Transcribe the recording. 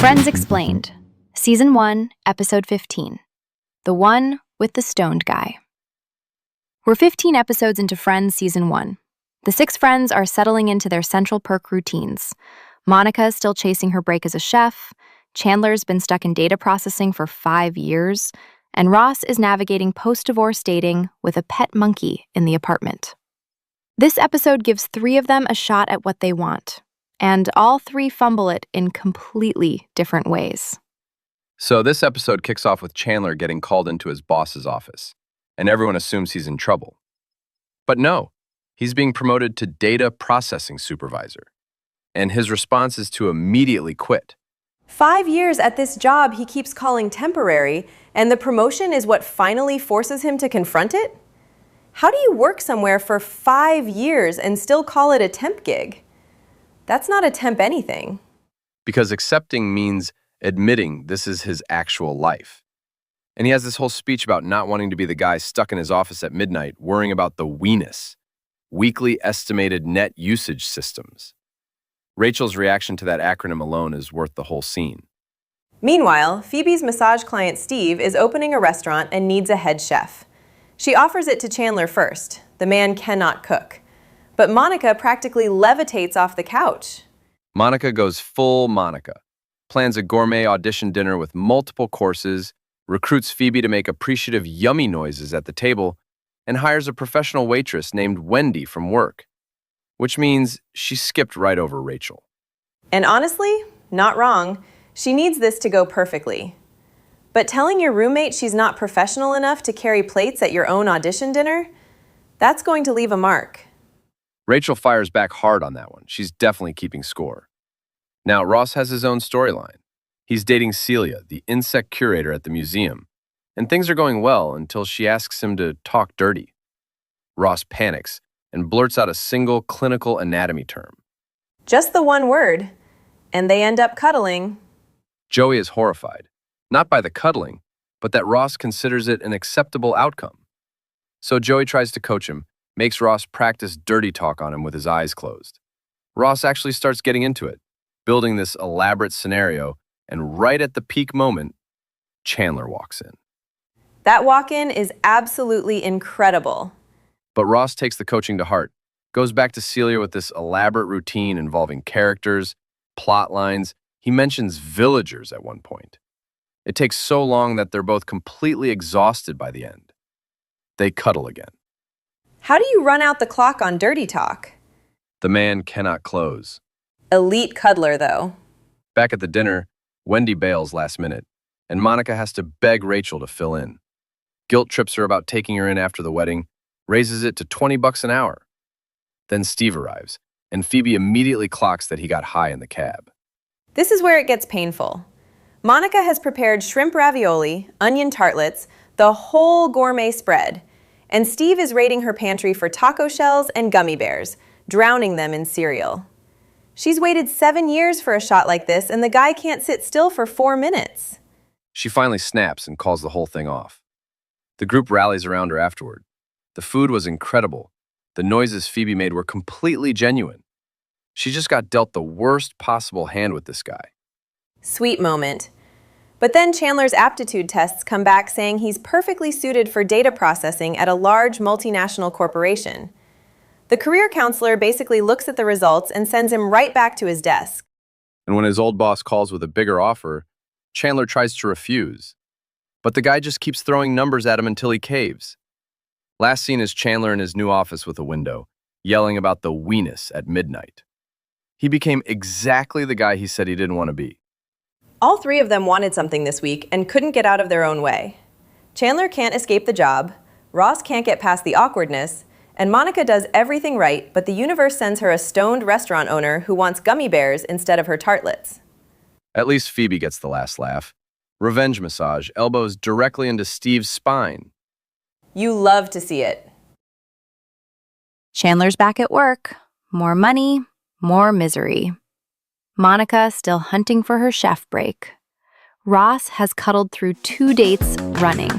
Friends Explained, Season 1, Episode 15, The One with the Stoned Guy. We're 15 episodes into Friends Season 1. The 6 friends are settling into their Central Perk routines. Monica is still chasing her break as a chef, Chandler's been stuck in data processing for 5 years, and Ross is navigating post-divorce dating with a pet monkey in the apartment. This episode gives 3 of them a shot at what they want, and all 3 fumble it in completely different ways. So this episode kicks off with Chandler getting called into his boss's office, and everyone assumes he's in trouble. But no, he's being promoted to data processing supervisor, and his response is to immediately quit. 5 years at this job he keeps calling temporary, and the promotion is what finally forces him to confront it? How do you work somewhere for 5 years and still call it a temp gig? That's not a temp anything. Because accepting means admitting this is his actual life. And he has this whole speech about not wanting to be the guy stuck in his office at midnight, worrying about the WENUS, weekly estimated net usage systems. Rachel's reaction to that acronym alone is worth the whole scene. Meanwhile, Phoebe's massage client Steve is opening a restaurant and needs a head chef. She offers it to Chandler first. The man cannot cook. But Monica practically levitates off the couch. Monica goes full Monica, plans a gourmet audition dinner with multiple courses, recruits Phoebe to make appreciative yummy noises at the table, and hires a professional waitress named Wendy from work, which means she skipped right over Rachel. And honestly, not wrong. She needs this to go perfectly. But telling your roommate she's not professional enough to carry plates at your own audition dinner, that's going to leave a mark. Rachel fires back hard on that one. She's definitely keeping score. Now, Ross has his own storyline. He's dating Celia, the insect curator at the museum, and things are going well until she asks him to talk dirty. Ross panics and blurts out a single clinical anatomy term. Just the one word, and they end up cuddling. Joey is horrified, not by the cuddling, but that Ross considers it an acceptable outcome. So Joey tries to coach him, makes Ross practice dirty talk on him with his eyes closed. Ross actually starts getting into it, building this elaborate scenario, and right at the peak moment, Chandler walks in. That walk-in is absolutely incredible. But Ross takes the coaching to heart, goes back to Celia with this elaborate routine involving characters, plot lines. He mentions villagers at one point. It takes so long that they're both completely exhausted by the end. They cuddle again. How do you run out the clock on dirty talk? The man cannot close. Elite cuddler, though. Back at the dinner, Wendy bails last minute, and Monica has to beg Rachel to fill in. Guilt trips her about taking her in after the wedding, raises it to $20 an hour. Then Steve arrives, and Phoebe immediately clocks that he got high in the cab. This is where it gets painful. Monica has prepared shrimp ravioli, onion tartlets, the whole gourmet spread, and Steve is raiding her pantry for taco shells and gummy bears, drowning them in cereal. She's waited 7 years for a shot like this, and the guy can't sit still for 4 minutes. She finally snaps and calls the whole thing off. The group rallies around her afterward. The food was incredible. The noises Phoebe made were completely genuine. She just got dealt the worst possible hand with this guy. Sweet moment. But then Chandler's aptitude tests come back saying he's perfectly suited for data processing at a large multinational corporation. The career counselor basically looks at the results and sends him right back to his desk. And when his old boss calls with a bigger offer, Chandler tries to refuse. But the guy just keeps throwing numbers at him until he caves. Last scene is Chandler in his new office with a window, yelling about the WENUS at midnight. He became exactly the guy he said he didn't want to be. All 3 of them wanted something this week and couldn't get out of their own way. Chandler can't escape the job, Ross can't get past the awkwardness, and Monica does everything right, but the universe sends her a stoned restaurant owner who wants gummy bears instead of her tartlets. At least Phoebe gets the last laugh. Revenge massage elbows directly into Steve's spine. You love to see it. Chandler's back at work. More money, more misery. Monica still hunting for her chef break. Ross has cuddled through 2 dates running.